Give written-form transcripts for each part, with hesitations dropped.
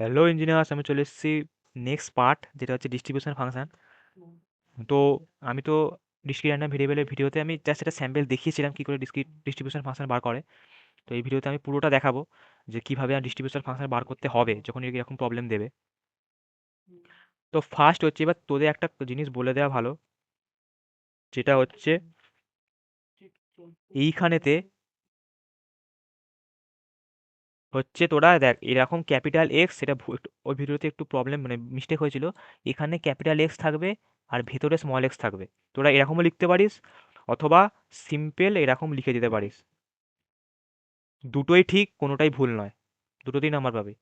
Hello engineers, আমি চলে এসেছি নেক্সট পার্ট, যেটা হচ্ছে ডিস্ট্রিবিউশন ফাংশন। তো আমি তো ডিসক্রিট র্যান্ডম ভেরিয়েবলের ভিডিওতে আমি জাস্ট একটা স্যাম্পল দেখিয়েছিলাম কী করে ডিস্ট্রিবিউশন ফাংশন বার করে। তো এই ভিডিওতে আমি পুরোটা দেখাবো যে কীভাবে ডিস্ট্রিবিউশন ফাংশন বার করতে হবে যখন এরকম প্রবলেম দেবে। তো ফার্স্ট হচ্ছে, এবার তোদের একটা জিনিস বলে দেওয়া ভালো, যেটা হচ্ছে এইখানেতে হচ্ছে তোরা দেখ এরকম ক্যাপিটাল এক্স, সেটা ওই ভিডিওতে একটু প্রবলেম মানে মিস্টেক হয়েছিল। এখানে ক্যাপিটাল এক্স থাকবে আর ভেতরে স্মল এক্স থাকবে। তোরা এরকমও লিখতে পারিস, অথবা সিম্পল এরকম লিখে দিতে পারিস। দুটোই ঠিক, কোনোটাই ভুল নয়, দুটোতেই নাম্বার পাবে।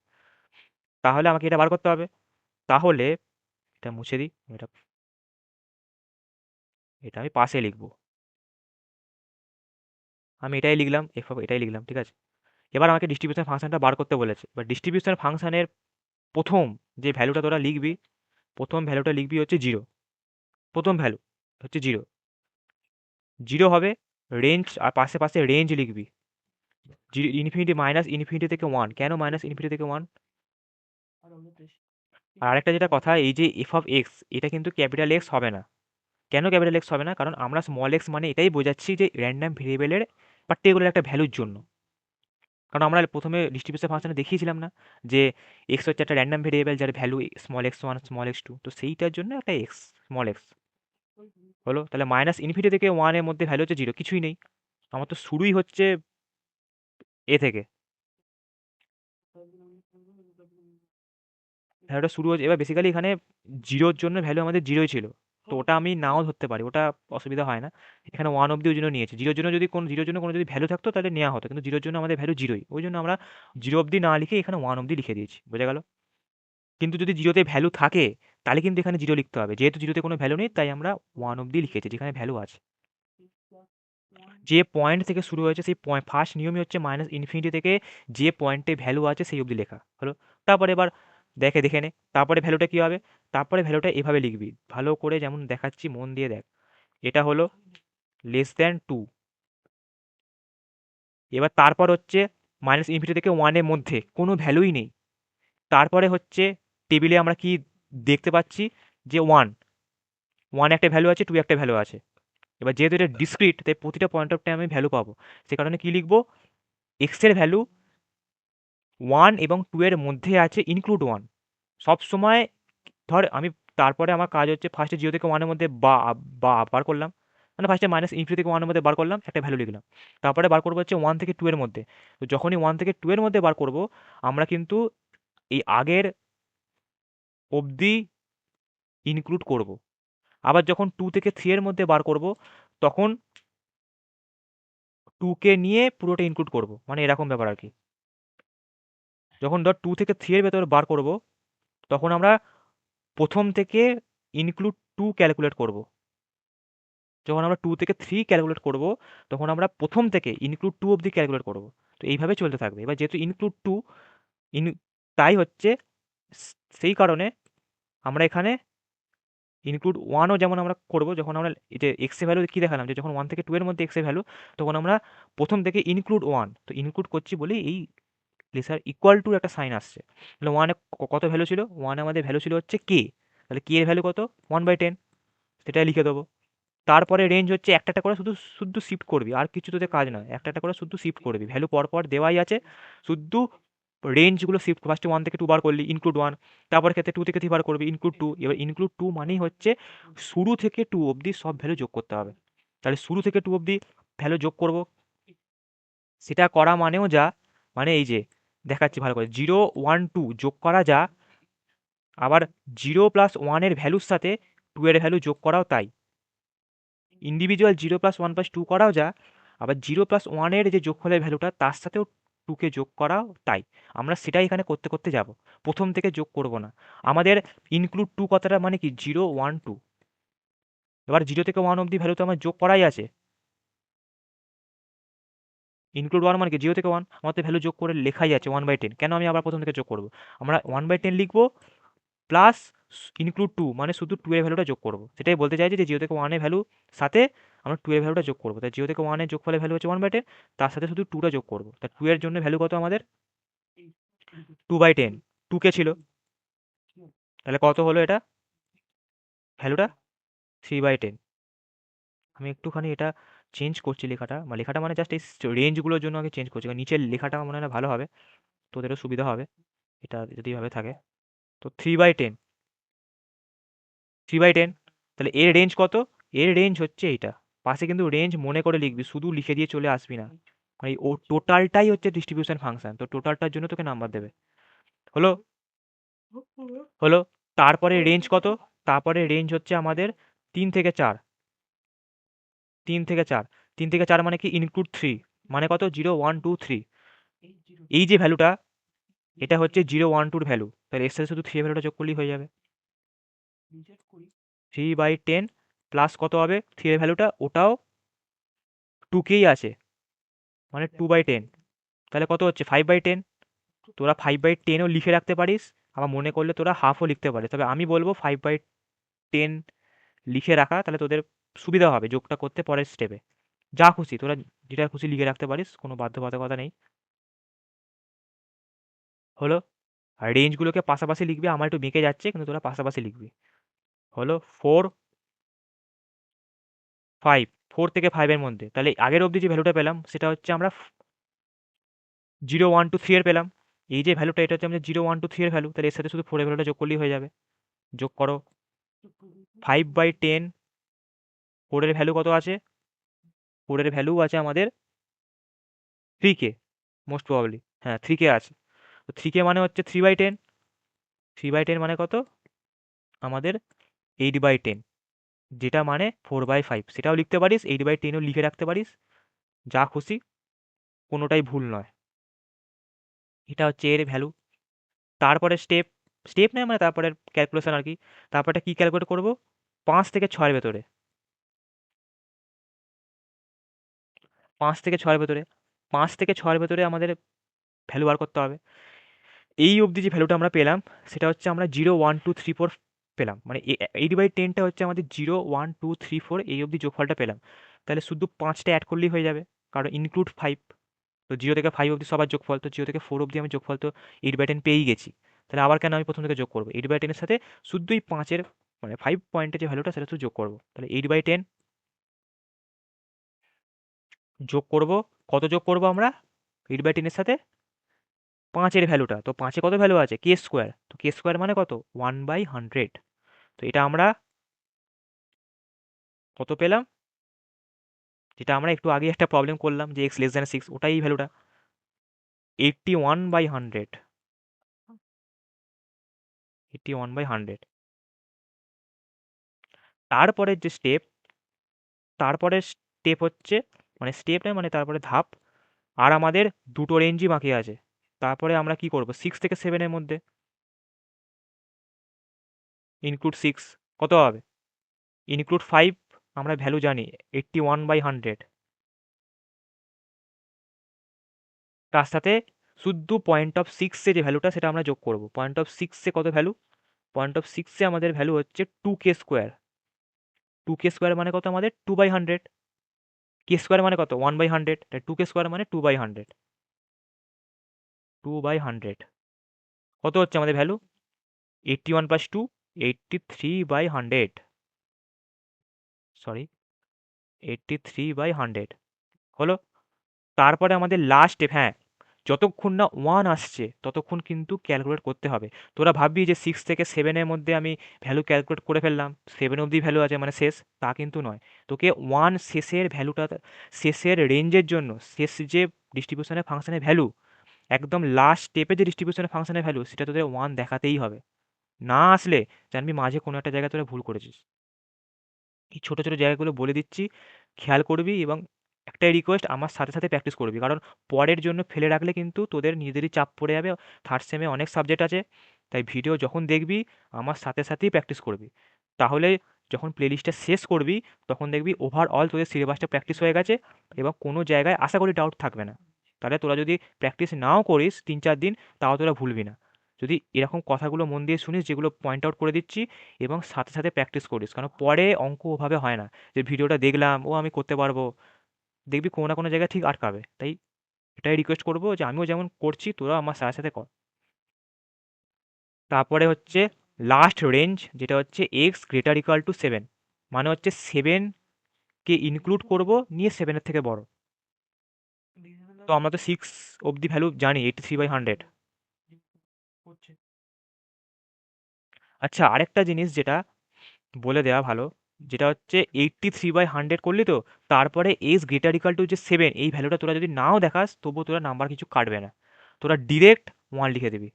তাহলে আমাকে এটা বার করতে হবে। তাহলে এটা মুছে দিই, এটা এটা আমি পাশে লিখবো। আমি এটাই লিখলাম, এটাই লিখলাম, ঠিক আছে। এবার আমাকে ডিস্ট্রিবিউশন ফাংশনটা বার করতে বলেছে। এবার ডিস্ট্রিবিউশন ফাংশনের প্রথম যে ভ্যালুটা তোরা লিখবি, প্রথম ভ্যালুটা লিখবি হচ্ছে জিরো। প্রথম ভ্যালু হচ্ছে জিরো। জিরো হবে রেঞ্জ, আর পাশে পাশে রেঞ্জ লিখবি। ইনফিনিটি, মাইনাস ইনফিনিটি থেকে ওয়ান। কেন মাইনাস ইনফিনিটি থেকে ওয়ান? আর আরেকটা যেটা কথা, এই যে এফ অফ এক্স, এটা কিন্তু ক্যাপিটাল এক্স হবে না। কেন ক্যাপিটাল এক্স হবে না? কারণ আমরা স্মল এক্স মানে এটাই বোঝাচ্ছি যে র্যান্ডম ভেরিয়েবলের পার্টিকুলার একটা ভ্যালুর জন্য। কারণ আমরা প্রথমে ডিস্ট্রিবিউশন ফাংশনে দেখিয়েছিলাম না যে এক্স হচ্ছে একটা র্যান্ডম ভেরিয়েবল যার value small X one small X two, তো সেইটার জন্য একটা এক্স, স্মল এক্স হলো। তাহলে মাইনাস ইনফিনিটি থেকে ওয়ানের মধ্যে ভ্যালু হচ্ছে জিরো, কিছুই নেই। আমার তো শুরুই হচ্ছে এ থেকে, ভ্যালুটা শুরু হচ্ছে। এবার বেসিক্যালি এখানে জিরোর জন্য ভ্যালু আমাদের জিরোই ছিল, তো ওটা আমি নাও ধরতে পারি, ওটা অসুবিধা হয় না। এখানে ওয়ান অব্দি ওই জন্য নিয়েছি। জিরোর জন্য কোনো যদি ভ্যালু থাকতো তাহলে নেওয়া হতো, কিন্তু জিরোর জন্য আমাদের ভ্যালু জিরোই, ওই জন্য আমরা জিরো অব্দি না লিখে এখানে ওয়ান অব্দি লিখে দিয়েছি। বোঝা গেল? কিন্তু যদি জিরোতে ভ্যালু থাকে তাহলে কিন্তু এখানে জিরো লিখতে হবে। যেহেতু জিরোতে কোনো ভ্যালু নেই তাই আমরা ওয়ান অব্দি লিখেছি, যেখানে ভ্যালু আছে। যে পয়েন্ট থেকে শুরু হয়েছে সেই ফার্স্ট নিয়মই হচ্ছে মাইনাস ইনফিনিটি থেকে যে পয়েন্টে ভ্যালু আছে সেই অবধি লেখা হলো। তারপরে এবার দেখে নে তারপরে ভ্যালুটা কী হবে। তারপরে ভ্যালুটা এভাবে লিখবি, ভালো করে যেমন দেখাচ্ছি মন দিয়ে দেখ। এটা হলো লেস দ্যান টু। এবার তারপর হচ্ছে মাইনাস ইনফিনিটি থেকে ওয়ানের মধ্যে কোনো ভ্যালুই নেই। তারপরে হচ্ছে টেবিলে আমরা কি দেখতে পাচ্ছি যে ওয়ান, ওয়ান একটা ভ্যালু আছে, টু একটা ভ্যালু আছে। এবার যেহেতু এটা ডিসক্রিট তাই প্রতিটা পয়েন্ট অফ টাইম আমি ভ্যালু পাবো। সে কারণে কি লিখবো, এক্সের ভ্যালু ওয়ান এবং টু এর মধ্যে আছে ইনক্লুড ওয়ান। সব সময় ধর আমি, তারপরে আমার কাজ হচ্ছে ফার্স্টে জিরো থেকে ওয়ানের মধ্যে বা বার করলাম, মানে ফার্স্টে মাইনাস ইনফিনিটি থেকে ওয়ানের মধ্যে বার করলাম, একটা ভ্যালু লিখলাম। তারপরে বার করবো হচ্ছে ওয়ান থেকে টু এর মধ্যে। তো যখনই ওয়ান থেকে টু এর মধ্যে বার করব, আমরা কিন্তু এই আগের অবধি ইনক্লুড করব। আবার যখন টু থেকে থ্রি এর মধ্যে বার করব, তখন টুকে নিয়ে পুরোটা ইনক্লুড করব, মানে এরকম ব্যাপার আর কি। যখন ধর টু থেকে থ্রি এর ভেতরে বার করব, তখন আমরা প্রথম থেকে ইনক্লুড টু ক্যালকুলেট করব। যখন আমরা টু থেকে থ্রি ক্যালকুলেট করব, তখন আমরা প্রথম থেকে ইনক্লুড টু অবধি ক্যালকুলেট করব। তো এইভাবে চলতে থাকবে। এবার যেহেতু ইনক্লুড টু ইন, তাই হচ্ছে সেই কারণে আমরা এখানে ইনক্লুড ওয়ানও যেমন আমরা করব। যখন আমরা এই যে এক্স এ ভ্যালু কী দেখালাম, যে যখন ওয়ান থেকে টু এর মধ্যে এক্স এ ভ্যালু, তখন আমরা প্রথম থেকে ইনক্লুড ওয়ান, তো ইনক্লুড করছি বলেই এই লেসার ইকুয়াল টু একটা সাইন আসছে। তাহলে ওয়ানে কত ভ্যালু ছিল? ওয়ানে আমাদের ভ্যালু ছিল হচ্ছে কে। তাহলে কে এর ভ্যালু কত? 1/10, সেটাই লিখে দেবো। তারপরে রেঞ্জ হচ্ছে একটা একটা করে শুধু শুদ্ধ শিফট করবি, আর কিছু তোদের কাজ নয়, একটা একটা করে শুদ্ধ শিফট করবি। ভ্যালু পরপর দেওয়াই আছে, শুদ্ধ রেঞ্জগুলো শিফট। ফার্স্টে ওয়ান থেকে টু বার করলি, ইনক্লুড ওয়ান। তারপরে ক্ষেত্রে টু থেকে থ্রি বার করবি, ইনক্লুড টু। এবার ইনক্লুড টু মানেই হচ্ছে শুরু থেকে টু অবধি সব ভ্যালু যোগ করতে হবে। তাহলে শুরু থেকে টু অবধি ভ্যালু যোগ করব। সেটা করা মানেও যা, মানে এই যে দেখাচ্ছি ভালো করে, জিরো ওয়ান টু যোগ করা যা, আবার জিরো প্লাস ওয়ানের ভ্যালুর সাথে টু এর ভ্যালু যোগ করাও তাই। Individual zero plus one plus two করাও যা, আবার জিরো প্লাস ওয়ানের যে যোগফলের ভ্যালুটা তার সাথেও টুকে যোগ করাও তাই। আমরা সেটাই এখানে করতে করতে যাব, প্রথম থেকে যোগ করব না। আমাদের ইনক্লুড টু কথাটা মানে কি, জিরো ওয়ান টু। এবার জিরো থেকে ওয়ান অবধি ভ্যালু তো আমার যোগ করাই আছে। ইনক্লুড ওয়ান মানে কি, জিরো থেকে ওয়ান আমাদের ভ্যালু যোগ করে লেখাই আছে 1/10। কেন আমি আবার প্রথম থেকে যোগ করব? আমরা 1/10 লিখবো, প্লাস ইনক্লুড টু মানে শুধু টু এর ভ্যালুটা যোগ করবো। সেটাই বলতে চাইছি যে জিরো থেকে ওয়ানের ভ্যালু সাথে আমরা টু এর ভ্যালুটা যোগ করবো। তাই জিরো থেকে ওয়ানের যোগফলের ভ্যালু হচ্ছে 1/10, তার সাথে শুধু টুটা যোগ করবো। তা টু এর জন্য ভ্যালু কত আমাদের? 2/10। 2k ছিল, তাহলে কত হলো এটা ভ্যালুটা? 3/10। আমি একটুখানি এটা চেঞ্জ করছি লেখাটা, মানে লেখাটা মানে জাস্ট এই রেঞ্জগুলোর জন্য আগে চেঞ্জ করছি, কারণ নিচের লেখাটা আমার মনে হয় না ভালো হবে, তোদেরও সুবিধা হবে এটা যদি এভাবে থাকে। তো 3/10, 3/10, তাহলে এর রেঞ্জ কত? এর রেঞ্জ হচ্ছে এইটা। পাশে কিন্তু রেঞ্জ মনে করে লিখবি, শুধু লিখে দিয়ে চলে আসবি না, মানে ও টোটালটাই হচ্ছে ডিস্ট্রিবিউশন ফাংশন, তো টোটালটার জন্য তোকে নাম্বার দেবে। হলো? হলো? তারপরে রেঞ্জ কত? তারপরে রেঞ্জ হচ্ছে আমাদের 3 থেকে 4, 3 থেকে 4, 3 থেকে 4 মানে কি ইনক্লুড 3, মানে কত? 0 1 2 3। এই যে ভ্যালুটা, এটা হচ্ছে 0 1 2 ভ্যালু, তাহলে এর সাথে শুধু 3 ভ্যালুটা যোগ করলেই হয়ে যাবে। 3/10 প্লাস কত হবে 3 এর ভ্যালুটা, ওটাও 2কেই আছে, মানে 2/10, তাহলে কত হচ্ছে 5/10। তোরা 5/10ও লিখে রাখতে পারিস, আবার মনে করলে তোরা হাফও লিখতে পারিস, তবে আমি বলবো 5/10 লিখে রাখা, তাহলে তোদের সুবিধা হবে যোগটা করতে পরের স্টেপে। যা খুশি তোরা যেটা খুশি লিখে রাখতে পারিস, কোনো বাধ্যবাধকতা নেই। হলো? আর রেঞ্জগুলোকে পাশাপাশি লিখবি, আমার একটু বেঁকে যাচ্ছে কিন্তু তোরা পাশাপাশি লিখবি। হলো? 4 5, 4 থেকে 5 এর মধ্যে, তাহলে আগের অবধি যে ভ্যালুটা পেলাম সেটা হচ্ছে আমরা 0 1 2 3 এর পেলাম। এই যে ভ্যালুটা এটা হচ্ছে আমাদের 0 1 2 3 এর ভ্যালু, তাহলে এর সাথে শুধু 4 এর ভ্যালুটা যোগ করলেই হয়ে যাবে। যোগ করো। 5/10, 4 এর ভ্যালু কত আছে? 4 এর ভ্যালু আছে আমাদের 3k, মোস্ট প্রবাবলি হ্যাঁ 3k আছে। তো 3k মানে হচ্ছে 3/10, 3/10 মানে কত? আমাদের 8/10, যেটা মানে 4/5, সেটাও লিখতে পারিস, 8/10ও লিখে রাখতে পারিস, যা খুশি, কোনোটাই ভুল নয়। এটা হচ্ছে এর ভ্যালু। তারপরে স্টেপ, স্টেপ নয় মানে তারপরে ক্যালকুলেশন আর কি। তারপরে কি ক্যালকুলেট করব? 5 থেকে 6 ভেতরে, 5 থেকে 6 ভেতরে, 5 থেকে 6 ভেতরে আমাদের ভ্যালু বার করতে হবে। এই অবধি যে ভ্যালুটা আমরা পেলাম সেটা হচ্ছে আমরা 0 1 2 3 4 পেলাম, মানে 8/10টা হচ্ছে আমাদের 0 1 2 3 4 এই অবধি যোগফলটা পেলাম। তাহলে শুধু 5টা অ্যাড করলেই হয়ে যাবে, কারণ ইনক্লুড 5, তো 0 থেকে 5 অবধি সবার যোগফল, তো 0 থেকে 4 অবধি আমি যোগফল তো 8/10 পেয়েই গেছি। তাহলে আবার কেন আমি প্রথম থেকে যোগ করবো? 8/10 এর সাথে শুধুই 5-এর মানে 5 পয়েন্টের যে ভ্যালুটা সেটা শুধু যোগ করবো, তাহলে 8/10 যোগ করব। কত যোগ করব আমরা 8/10 এর সাথে? 5-এর ভ্যালুটা, তো 5-এ কত ভ্যালু আছে? কে স্কোয়ার, তো কে স্কোয়ার মানে কত? 1/100। তো এটা আমরা কত পেলাম? যেটা আমরা একটু আগে একটা প্রবলেম করলাম যে x <6, ওটাই এই ভ্যালুটা, 81/100, 81/100। তারপরের যে স্টেপ, তারপরের স্টেপ হচ্ছে, মানে স্টেপ নয় মানে তারপরে ধাপ, আর আমাদের দুটো রেঞ্জই বাকি আছে। তারপরে আমরা কি করব? 6 থেকে 7 এর মধ্যে ইনক্লুড 6 কত হবে? ইনক্লুড 5 আমরা ভ্যালু জানি, 81/100, তার সাথে শুধু পয়েন্ট অফ সিক্সে যে ভ্যালুটা সেটা আমরা যোগ করব। পয়েন্ট অফ সিক্সে কত ভ্যালু? পয়েন্ট অফ সিক্সে আমাদের ভ্যালু হচ্ছে 2k²। 2k² মানে কত আমাদের? 2/100। k² মানে কত? 1/100, তাই 2k² মানে 2/100, 2/100 কত হচ্ছে আমাদের ভ্যালু? 81 plus 2, 83/100, sorry 83/100। হলো? তারপরে আমাদের লাস্ট স্টেপ, হ্যাঁ, যতক্ষণ না 1 আসছে ততক্ষণ কিন্তু ক্যালকুলেট করতে হবে। তোরা ভাববি যে 6 থেকে 7 এর মধ্যে আমি ভ্যালু ক্যালকুলেট করে ফেললাম, 7 অবধি ভ্যালু আছে মানে শেষ, তা কিন্তু নয়। তোকে 1 শেষের ভ্যালুটা, শেষের রেঞ্জের জন্য, শেষ যে ডিস্ট্রিবিউশনের ফাংশনের ভ্যালু, একদম লাস্ট স্টেপে যে ডিস্ট্রিবিউশনের ফাংশনের ভ্যালু, সেটা তোদের 1 দেখাতেই হবে। না আসলে জানবি মাঝে কোনো একটা জায়গায় তোরা ভুল করেছিস। এই ছোটো ছোটো জায়গাগুলো বলে দিচ্ছি, খেয়াল করবি, এবং একটাই রিকোয়েস্ট, আমার সাথে সাথে প্র্যাকটিস করবি, কারণ পরের জন্য ফেলে রাখলে কিন্তু তোদের নিজেদেরই চাপ পড়ে যাবে। থার্ড সেমে অনেক সাবজেক্ট আছে, তাই ভিডিও যখন দেখবি আমার সাথে সাথেই প্র্যাকটিস করবি। তাহলে যখন প্লেলিস্টটা শেষ করবি তখন দেখবি ওভারঅল তোদের সিলেবাসটা প্র্যাকটিস হয়ে গেছে, এবং কোনো জায়গায় আশা করি ডাউট থাকবে না। তাহলে তোরা যদি প্র্যাকটিস নাও করিস 3-4 দিন, তাও তোরা ভুলবি না, যদি এরকম কথাগুলো মন দিয়ে শুনিস যেগুলো পয়েন্ট আউট করে দিচ্ছি, এবং সাথে সাথে প্র্যাকটিস করিস, কারণ পরে অঙ্ক ওভাবে হয় না যে ভিডিওটা দেখলাম ও আমি করতে পারবো, দেখবি কোনো না কোনো জায়গায় ঠিক আটকাবে। তাই এটাই রিকোয়েস্ট করবো যে আমিও যেমন করছি তোরা আমার সাথে সাথে কর। তারপরে হচ্ছে লাস্ট রেঞ্জ, যেটা হচ্ছে এক্স গ্রেটার ইকুয়াল টু 7, মানে হচ্ছে 7কে ইনক্লুড করব নিয়ে 7-এর থেকে বড়। তো আমরা তো 6 অবধি ভ্যালু জানি, 83/100। আচ্ছা, আরেকটা জিনিস যেটা বলে দেওয়া ভালো, যেটা হচ্ছে 83/100 করলি তো, তারপরে এজ গ্রেটার ইকাল টু যে 7, এই ভ্যালুটা তোরা যদি নাও দেখাস তবুও তোরা নাম্বার কিছু কাটবে না, তোরা ডিরেক্ট 1 লিখে দিবি।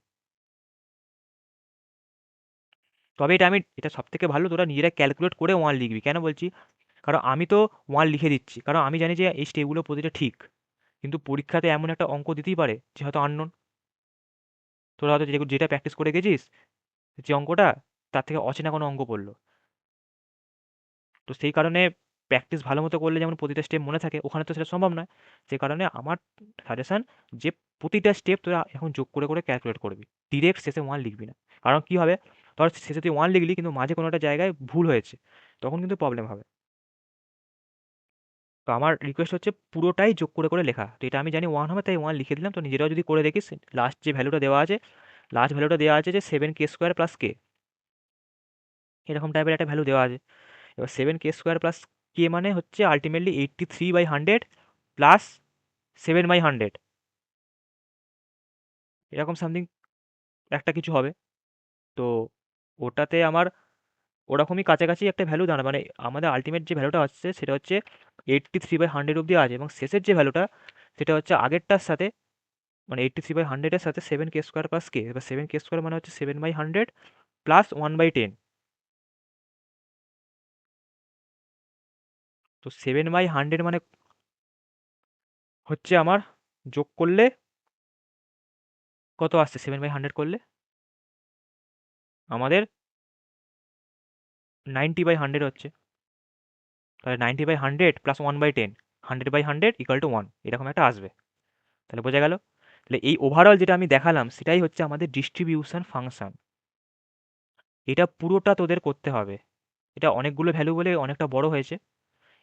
তবে এটা সব থেকে ভালো, তোরা নিজেরা ক্যালকুলেট করে 1 লিখবি। কেন বলছি? কারণ আমি তো 1 লিখে দিচ্ছি, কারণ আমি জানি যে এই স্টেপগুলো প্রতিটা ঠিক, কিন্তু পরীক্ষাতে এমন একটা অঙ্ক দিতেই পারে যে হয়তো আননোন, তোরা হয়তো যেটা প্র্যাকটিস করে গেছিস, যে অঙ্কটা, তার থেকে অচেনা কোনো অঙ্ক পড়লো। তো সেই কারণে প্র্যাকটিস ভালো মতো করলে যেমন প্রতিটা স্টেপ মনে থাকে, ওখানে তো সেটা সম্ভব নয়। সেই কারণে আমার সাজেশন যে প্রতিটা স্টেপ তোরা এখন যোগ করে করে ক্যালকুলেট করবি, ডিরেক্ট শেষে 1 লিখবি না। কারণ কি হবে, ধর শেষে তুই 1 লিখলি কিন্তু মাঝে কোনো একটা জায়গায় ভুল হয়েছে, তখন কিন্তু প্রবলেম হবে। তো আমার রিকোয়েস্ট হচ্ছে পুরোটাই যোগ করে করে লেখা। তো এটা আমি জানি 1 হবে, তাই 1 লিখে দিলাম। তো নিজেরাও যদি করে দেখিস, লাস্ট যে ভ্যালুটা দেওয়া আছে, লাস্ট ভ্যালুটা দেওয়া আছে যে 7k² প্লাস কে, এরকম টাইপের একটা ভ্যালু দেওয়া আছে। এবার 7k² প্লাস কে মানে হচ্ছে আলটিমেটলি 83/100 প্লাস 7/100, এরকম সামথিং একটা কিছু হবে। তো ওটাতে আমার ওরকমই কাছাকাছি একটা ভ্যালু দাঁড়ায়, মানে আমাদের আলটিমেট যে ভ্যালুটা আসছে সেটা হচ্ছে 83/100 অব্দি আছে, এবং শেষের যে ভ্যালুটা সেটা হচ্ছে আগেরটার সাথে, মানে 83/100 এর সাথে 7k² প্লাস কে। এবার 7k² মানে হচ্ছে 7/100 প্লাস 1/10। তো 7/100 মানে হচ্ছে আমার, যোগ করলে কত আসছে 7/100 করলে আমাদের 90/100 হচ্ছে। তাহলে 90/100 প্লাস 1/10, 100/100 ইকুয়াল টু 1, এরকম একটা আসবে। তাহলে বোঝা গেল। তাহলে এই ওভারঅল যেটা আমি দেখালাম সেটাই হচ্ছে আমাদের ডিস্ট্রিবিউশন ফাংশন। এটা পুরোটা তোদের করতে হবে। এটা অনেকগুলো ভ্যালু বলে অনেকটা বড় হয়েছে।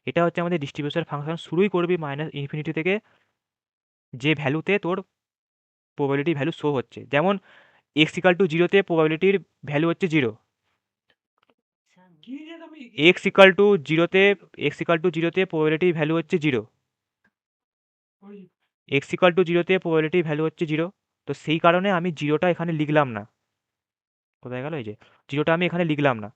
এটা হচ্ছে আমাদের ডিস্ট্রিবিউশন ফাংশন। শুরুই করবি -ইনফিনিটি থেকে, যে ভ্যালুতে তোর প্রবাবিলিটি ভ্যালু শো হচ্ছে। যেমন এক্স ইকাল টু জিরোতে প্রবাবিলিটির ভ্যালু হচ্ছে জিরো, এক্স ইকাল টু জিরোতে এক্স ইকাল টু জিরোতে প্রবাবিলিটির ভ্যালু হচ্ছে জিরো, এক্স ইকাল টু জিরোতে প্রবাবিলিটির ভ্যালু হচ্ছে জিরো। তো সেই কারণে আমি জিরোটা এখানে লিখলাম না। কোথায় গেল? এই যে জিরোটা আমি এখানে লিখলাম না,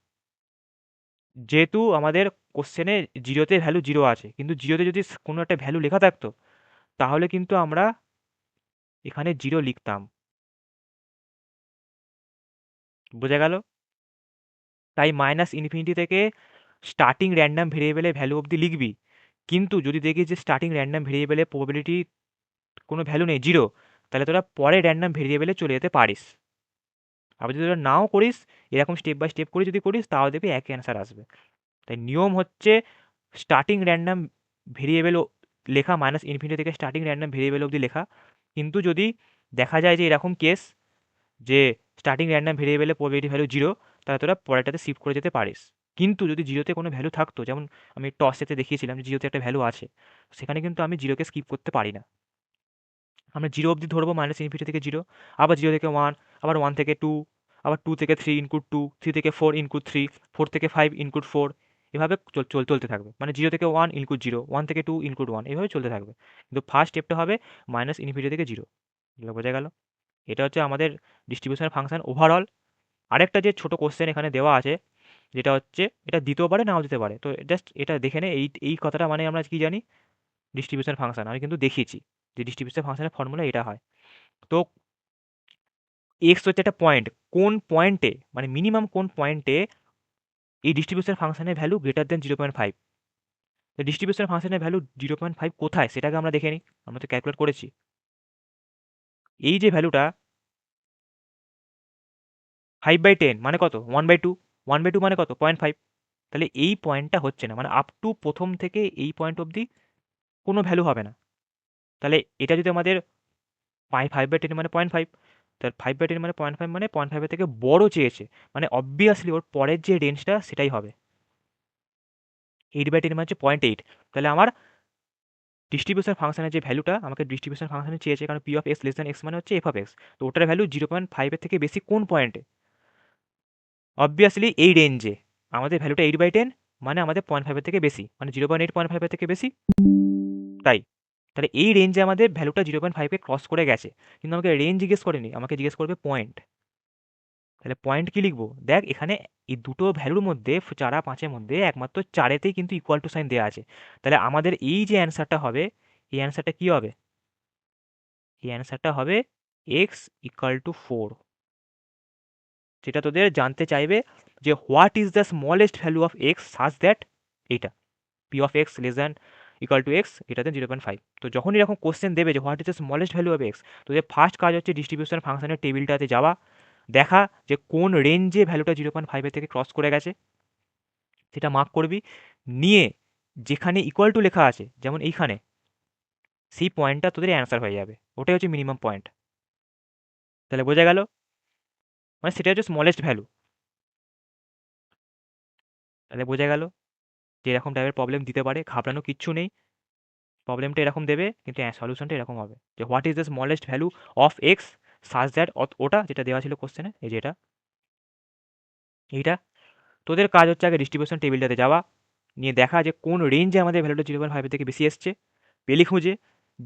যেহেতু আমাদের কোশ্চেনে জিরোতে ভ্যালু জিরো আছে, কিন্তু জিরোতে যদি কোনো একটা ভ্যালু লেখা থাকতো তাহলে কিন্তু আমরা এখানে জিরো লিখতাম। বোঝা গেল? তাই -ইনফিনিটি থেকে স্টার্টিং র্যান্ডাম ভেরিয়েবলের ভ্যালু অবধি লিখবি, কিন্তু যদি দেখিস যে স্টার্টিং র্যান্ডাম ভেরিয়েবলের প্রবাবিলিটি কোনো ভ্যালু নেই, জিরো, তাহলে তোরা পরে র্যান্ডাম ভেরিয়েবলে চলে যেতে পারিস। আবার যদি তোরা নাও করিস, এরকম স্টেপ বাই স্টেপ করে যদি করিস, তাহলে দেখবি একই অ্যান্সার আসবে। তাই নিয়ম হচ্ছে স্টার্টিং র্যান্ডাম ভেরিয়েবল লেখা, -ইনফিনিটি থেকে স্টার্টিং র্যান্ডাম ভেরিয়েবল অবধি লেখা। কিন্তু যদি দেখা যায় যে এরকম কেস, যে স্টার্টিং র্যান্ডাম ভেরিয়েবলের প্রবাবিলিটি ভ্যালু জিরো, তাহলে তোরা পরেরটাতে শিফট করে যেতে পারিস। কিন্তু যদি জিরোতে কোনো ভ্যালু থাকতো, যেমন আমি টসেতে দেখিয়েছিলাম যে জিরোতে একটা ভ্যালু আছে, সেখানে কিন্তু আমি জিরোকে স্কিপ করতে পারি না। আমরা জিরো অবধি ধরবো, -ইনফিনিটি থেকে জিরো, আবার জিরো থেকে ওয়ান, আবার ওয়ান থেকে টু, আবার টু থেকে থ্রি ইনক্লুড টু, থ্রি থেকে ফোর ইনক্লুড থ্রি, ফোর থেকে ফাইভ ইনক্লুড ফোর, এভাবে চলতে থাকবে। মানে জিরো থেকে ওয়ান ইনক্লুড জিরো, ওয়ান থেকে টু ইনক্লুড ওয়ান, এভাবে চলতে থাকবে। কিন্তু ফার্স্ট স্টেপটা হবে -ইনফিনিটি থেকে জিরো। বোঝা গেল? এটা হচ্ছে আমাদের ডিস্ট্রিবিউশন ফাংশন ওভারঅল। আরেকটা যে ছোট কোশ্চেন এখানে দেওয়া আছে, যেটা হচ্ছে এটা দিতেও পারে নাও দিতে পারে, তো জাস্ট এটা দেখে নে। এই এই কথাটা মানে আমরা কি জানি, ডিস্ট্রিবিউশন ফাংশন আমি কিন্তু দেখিয়েছি যে ডিস্ট্রিবিউশন ফাংশনের ফর্মুলা এটা হয়। তো এক্স হচ্ছে একটা পয়েন্ট, কোন পয়েন্টে, মানে মিনিমাম কোন পয়েন্টে এই ডিস্ট্রিবিউশন ফাংশনের ভ্যালু গ্রেটার দেন 0.5। তো ডিস্ট্রিবিউশন ফাংশনের ভ্যালু 0.5 কোথায় সেটাকে আমরা দেখে নিই। আমরা তো ক্যালকুলেট করেছি, এই যে ভ্যালুটা 5/10 মানে কত, 1/2, 1/2 মানে কত, 0.5। তাহলে এই পয়েন্টটা হচ্ছে না, মানে আপ টু প্রথম থেকে এই পয়েন্ট অবধি কোনো ভ্যালু হবে না। তাহলে এটা যদি আমাদের 5/10 মানে 0.5, তাহলে 5/10 মানে 0.5, মানে 0.5 থেকে বড় চেয়েছে, মানে অবভিয়াসলি ওর পরের যে রেঞ্জটা সেটাই হবে। 8/10 মানে হচ্ছে 0.8। তাহলে আমার ডিস্ট্রিবিউশন ফাংশনের যে ভ্যালুটা আমাকে ডিস্ট্রিবিউশন ফাংশনে চেয়েছে, কারণ P of X less than x মানে হচ্ছে এফ অফ এক্স, তো ওটার ভ্যালু 0.5 এর থেকে বেশি কোন পয়েন্টে, অবভিয়াসলি এই রেঞ্জে আমাদের ভ্যালুটা 8/10, মানে আমাদের 0.5 থেকে বেশি, মানে 0.8 0.5 থেকে বেশি, তাই তাহলে এই রেঞ্জে আমাদের ভ্যালুটা 0.5কে ক্রস করে গেছে, কিন্তু আমাকে রেঞ্জ জিজ্ঞেস করেনি, আমাকে জিজ্ঞেস করবে পয়েন্ট। তাহলে পয়েন্ট কি লিখবো? দেখ এখানে এই দুটো ভ্যালুর মধ্যে 4 আর 5-এর মধ্যে একমাত্র 4-এতেই কিন্তু ইকুয়াল টু সাইন দেওয়া আছে। তাহলে আমাদের এই যে অ্যান্সারটা হবে, এই অ্যান্সারটা কি হবে? এই অ্যান্সারটা হবে এক্স ইকুয়াল টু 4। যেটা তোদের জানতে চাইবে যে what is the smallest value of X such that, এইটা P of X less than equal to X এটাতে 0.5। তো যখন এরকম কোশ্চেন দেবে যে what is the smallest value of X, তোদের ফার্স্ট কাজ হচ্ছে ডিস্ট্রিবিউশন ফাংশনের টেবিলটাতে যাওয়া, দেখা যে কোন রেঞ্জে ভ্যালুটা 0.5 থেকে ক্রস করে গেছে, সেটা মার্ক করবি, নিয়ে যেখানে ইকুয়াল টু লেখা আছে যেমন এইখানে, সেই পয়েন্টটা তোদের অ্যান্সার হয়ে যাবে, ওটাই হচ্ছে মিনিমাম পয়েন্ট। তাহলে বোঝা গেল, মানে সেটা হচ্ছে স্মলেস্ট ভ্যালু। তাহলে বোঝা গেল যে এরকম টাইপের প্রবলেম দিতে পারে, ঘাবড়ানো কিচ্ছু নেই। প্রবলেমটা এরকম দেবে কিন্তু সলিউশনটা এরকম হবে যে what is the smallest value of X such that, ওটা যেটা দেওয়া ছিল কোশ্চেনে, এই যে এটা, এইটা তোদের কাজ হচ্ছে আগে ডিস্ট্রিবিউশন টেবিলটাতে যাওয়া, নিয়ে দেখা যে কোন রেঞ্জে আমাদের ভ্যালুটা 0.5 থেকে বেশি এসছে, পেলি খুঁজে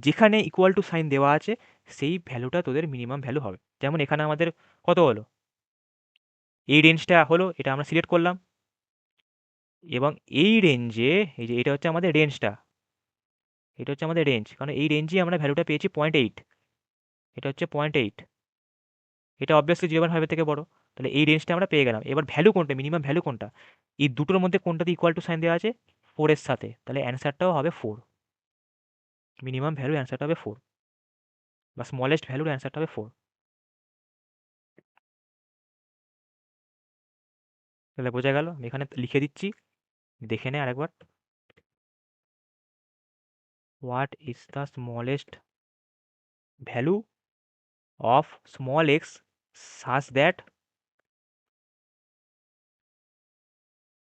যেখানে ইকুয়াল টু সাইন দেওয়া আছে সেই ভ্যালুটা তোদের মিনিমাম ভ্যালু হবে। যেমন এখানে আমাদের কত হলো, এই রেঞ্জটা হলো, এটা আমরা সিলেক্ট করলাম, এবং এই রেঞ্জে, এই যে এটা হচ্ছে আমাদের রেঞ্জটা, এটা হচ্ছে আমাদের রেঞ্জ, কারণ এই রেঞ্জে আমরা ভ্যালুটা পেয়েছি 0.8, এটা হচ্ছে 0.8, এটা অবভিয়াসলি 0.5 থেকে বড়, তাহলে এই রেঞ্জটা আমরা পেয়ে গেলাম। এবার ভ্যালু কোনটা, মিনিমাম ভ্যালু কোনটা, এই দুটোর মধ্যে কোনটাতে ইকুয়াল টু সাইন দেওয়া আছে, 4 এর সাথে, তাহলে অ্যান্সারটাও হবে 4, মিনিমাম ভ্যালু অ্যান্সারটা হবে 4, বা স্মলেস্ট ভ্যালুর অ্যান্সারটা হবে 4। তাহলে বোঝা গেল, আমি এখানে লিখে দিচ্ছি, দেখে নে আরেকবার। What is the smallest value of small x such that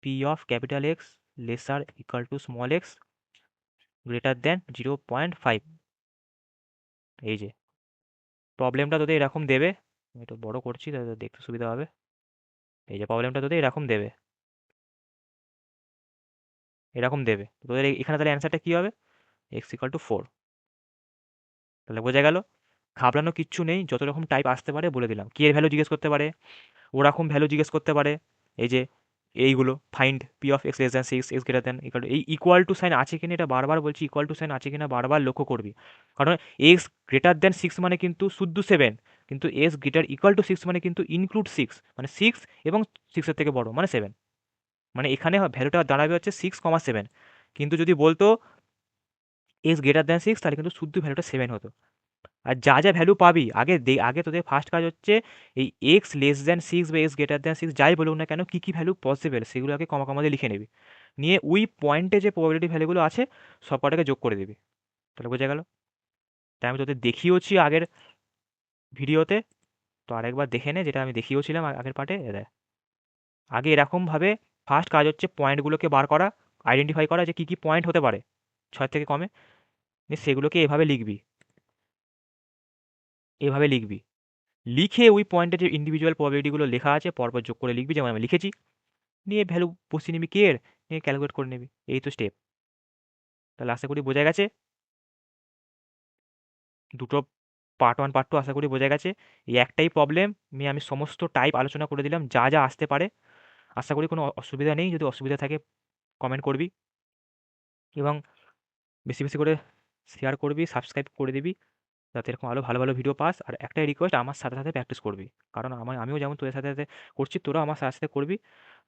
P of capital x laser equal to small x greater than 0.5। এই যে প্রবলেমটা তোদের এরকম দেবে, আমি একটু বড় করছি তাহলে দেখতে সুবিধা হবে। এই যে প্রবলেমটা তোদের এরকম দেবে, এরকম দেবে তোদের এখানে, তাহলে অ্যান্সারটা কী হবে, এক্স ইকুয়াল টু 4। তাহলে বোঝা গেল, ঘাবড়ানো কিচ্ছু নেই, যত রকম টাইপ আসতে পারে বলে দিলাম। কি এর ভ্যালু জিজ্ঞেস করতে পারে, ওরকম ভ্যালু জিজ্ঞেস করতে পারে, এই যে এইগুলো find P of X less than 6 x greater than equal two, এই ইকুয়াল টু সাইন আছে কিনা, এটা বারবার বলছি, ইকুয়াল টু সাইন আছে কিনা বারবার লক্ষ্য করবি, কারণ এক্স গ্রেটার দ্যান 6 মানে কিন্তু শুদ্ধ 7, কিন্তু এক্স গ্রেটার ইকুয়াল টু 6 মানে কিন্তু ইনক্লুড 6, মানে 6 এবং 6-এর থেকে বড় মানে 7, মানে এখানে ভ্যালুটা দাঁড়াবে হচ্ছে 6,7। কিন্তু যদি বলতো এক্স গ্রেটার দ্যান 6 তাহলে কিন্তু শুদ্ধ ভ্যালুটা 7 হতো। আর যা যা ভ্যালু পাবি আগে আগে তোদের ফার্স্ট কাজ হচ্ছে এই এক্স লেস দ্যান 6 বা এক্স গ্রেটার দ্যান 6 যাই বলুক না কেন, কী কী ভ্যালু পসিবল সেগুলো আগে কমা কমা দিয়ে লিখে নিবি, নিয়ে ওই পয়েন্টে যে প্রবাবিলিটি ভ্যালুগুলো আছে সব কটাকে যোগ করে দিবি। তাহলে বোঝা গেল। তাই আমি তোদের দেখিয়েওছি আগের ভিডিওতে, তো আরেকবার দেখে নে যেটা আমি দেখিয়েছিলাম আগের পার্টে। আগে এরকমভাবে ফার্স্ট কাজ হচ্ছে পয়েন্টগুলোকে বার করা, আইডেন্টিফাই করা যে কী কী পয়েন্ট হতে পারে 6 থেকে কমে, নিয়ে সেগুলোকে এভাবে লিখবি, এভাবে লিখবি, লিখে ওই পয়েন্টে যে ইন্ডিভিজুয়াল প্রবাবিলিটিগুলো লেখা আছে পরপর যোগ করে লিখবি যেমন আমি লিখেছি, নিয়ে ভ্যালু বসিয়ে নিবি কে এর, নিয়ে ক্যালকুলেট করে নিবি, এই তো স্টেপ। তাহলে আশা করি বোঝা গেছে, দুটো পার্ট 1 পার্ট 2 আশা করি বোঝা গেছে। এই একটাই প্রবলেম নিয়ে আমি সমস্ত টাইপ আলোচনা করে দিলাম, যা যা আসতে পারে। আশা করি কোনো অসুবিধা নেই, যদি অসুবিধা থাকে কমেন্ট করবি, এবং বেশি বেশি করে শেয়ার করবি, সাবস্ক্রাইব করে দিবি, যাতে এরকম আরও ভালো ভালো ভিডিও পাস। আর একটাই রিকোয়েস্ট, আমার সাথে সাথে প্র্যাকটিস করবি, কারণ আমিও যেমন তোদের সাথে সাথে করছি, তোরাও আমার সাথে সাথে করবি,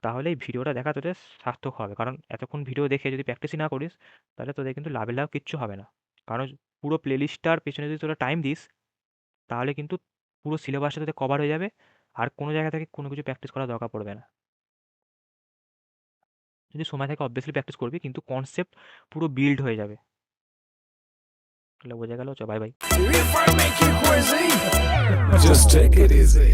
তাহলে এই ভিডিওটা দেখা তোদের সার্থক হবে। কারণ এতক্ষণ ভিডিও দেখে যদি প্র্যাকটিসই না করিস তাহলে তোদের কিন্তু লাভের লাভ কিচ্ছু হবে না। কারণ পুরো প্লেলিস্টটার পেছনে যদি তোরা টাইম দিস তাহলে কিন্তু পুরো সিলেবাসটা তোদের কভার হয়ে যাবে, আর কোনো জায়গা থেকে কোনো কিছু প্র্যাকটিস করার দরকার পড়বে না। যদি সময় থাকে অবভিয়াসলি প্র্যাকটিস করবি, কিন্তু কনসেপ্ট পুরো বিল্ড হয়ে যাবে। তাহলে বোঝা গেল, bye bye. Just take it easy.